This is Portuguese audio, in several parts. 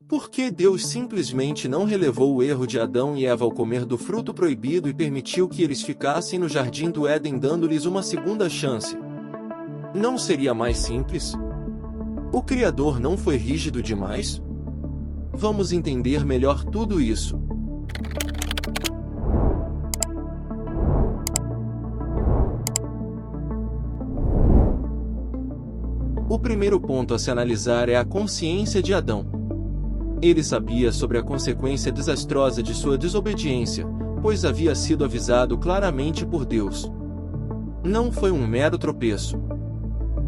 Por que Deus simplesmente não relevou o erro de Adão e Eva ao comer do fruto proibido e permitiu que eles ficassem no jardim do Éden dando-lhes uma segunda chance? Não seria mais simples? O Criador não foi rígido demais? Vamos entender melhor tudo isso. O primeiro ponto a se analisar é a consciência de Adão. Ele sabia sobre a consequência desastrosa de sua desobediência, pois havia sido avisado claramente por Deus. Não foi um mero tropeço.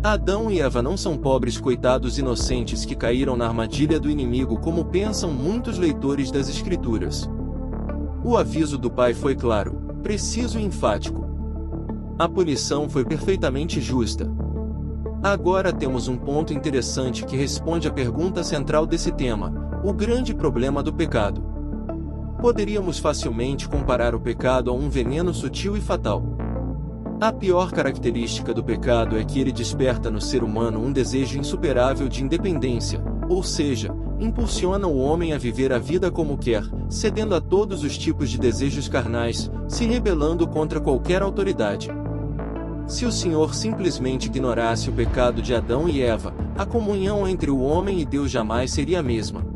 Adão e Eva não são pobres coitados inocentes que caíram na armadilha do inimigo como pensam muitos leitores das Escrituras. O aviso do Pai foi claro, preciso e enfático. A punição foi perfeitamente justa. Agora temos um ponto interessante que responde à pergunta central desse tema: o grande problema do pecado. Poderíamos facilmente comparar o pecado a um veneno sutil e fatal. A pior característica do pecado é que ele desperta no ser humano um desejo insuperável de independência, ou seja, impulsiona o homem a viver a vida como quer, cedendo a todos os tipos de desejos carnais, se rebelando contra qualquer autoridade. Se o Senhor simplesmente ignorasse o pecado de Adão e Eva, a comunhão entre o homem e Deus jamais seria a mesma.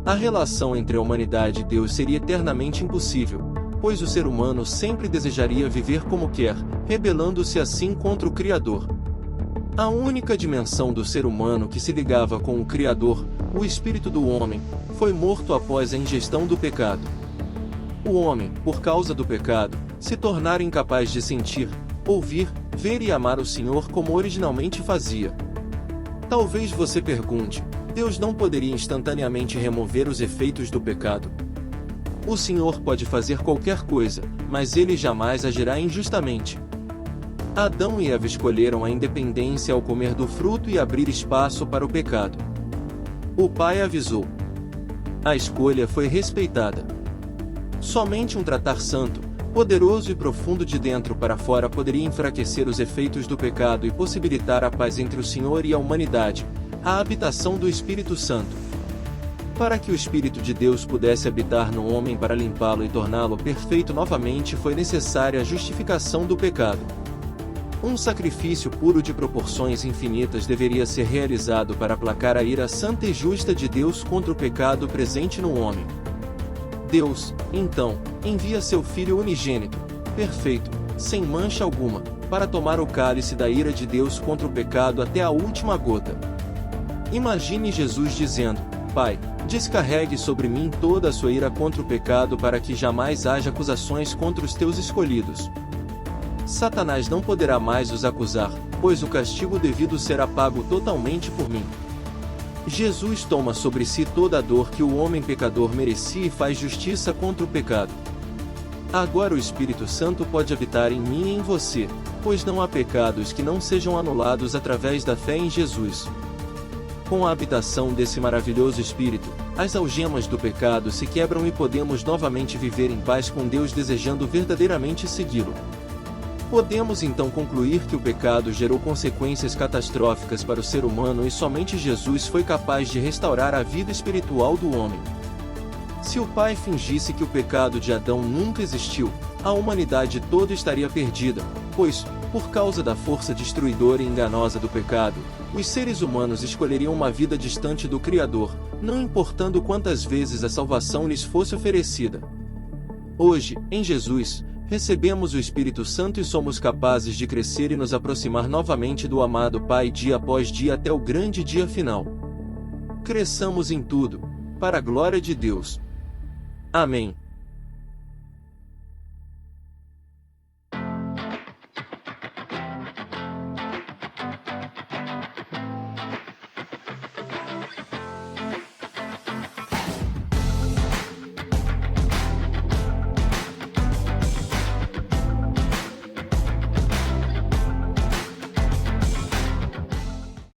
A relação entre a humanidade e Deus seria eternamente impossível, pois o ser humano sempre desejaria viver como quer, rebelando-se assim contra o Criador. A única dimensão do ser humano que se ligava com o Criador, o espírito do homem, foi morto após a ingestão do pecado. O homem, por causa do pecado, se tornara incapaz de sentir, ouvir, ver e amar o Senhor como originalmente fazia. Talvez você pergunte: Deus não poderia instantaneamente remover os efeitos do pecado? O Senhor pode fazer qualquer coisa, mas ele jamais agirá injustamente. Adão e Eva escolheram a independência ao comer do fruto e abrir espaço para o pecado. O Pai avisou. A escolha foi respeitada. Somente um tratar santo, poderoso e profundo de dentro para fora poderia enfraquecer os efeitos do pecado e possibilitar a paz entre o Senhor e a humanidade, a habitação do Espírito Santo. Para que o Espírito de Deus pudesse habitar no homem para limpá-lo e torná-lo perfeito novamente, foi necessária a justificação do pecado. Um sacrifício puro de proporções infinitas deveria ser realizado para aplacar a ira santa e justa de Deus contra o pecado presente no homem. Deus, então, envia seu Filho unigênito, perfeito, sem mancha alguma, para tomar o cálice da ira de Deus contra o pecado até a última gota. Imagine Jesus dizendo: Pai, descarregue sobre mim toda a sua ira contra o pecado para que jamais haja acusações contra os teus escolhidos. Satanás não poderá mais os acusar, pois o castigo devido será pago totalmente por mim. Jesus toma sobre si toda a dor que o homem pecador merecia e faz justiça contra o pecado. Agora o Espírito Santo pode habitar em mim e em você, pois não há pecados que não sejam anulados através da fé em Jesus. Com a habitação desse maravilhoso Espírito, as algemas do pecado se quebram e podemos novamente viver em paz com Deus desejando verdadeiramente segui-lo. Podemos então concluir que o pecado gerou consequências catastróficas para o ser humano e somente Jesus foi capaz de restaurar a vida espiritual do homem. Se o Pai fingisse que o pecado de Adão nunca existiu, a humanidade toda estaria perdida, pois, por causa da força destruidora e enganosa do pecado, os seres humanos escolheriam uma vida distante do Criador, não importando quantas vezes a salvação lhes fosse oferecida. Hoje, em Jesus, recebemos o Espírito Santo e somos capazes de crescer e nos aproximar novamente do amado Pai dia após dia até o grande dia final. Cresçamos em tudo, para a glória de Deus. Amém.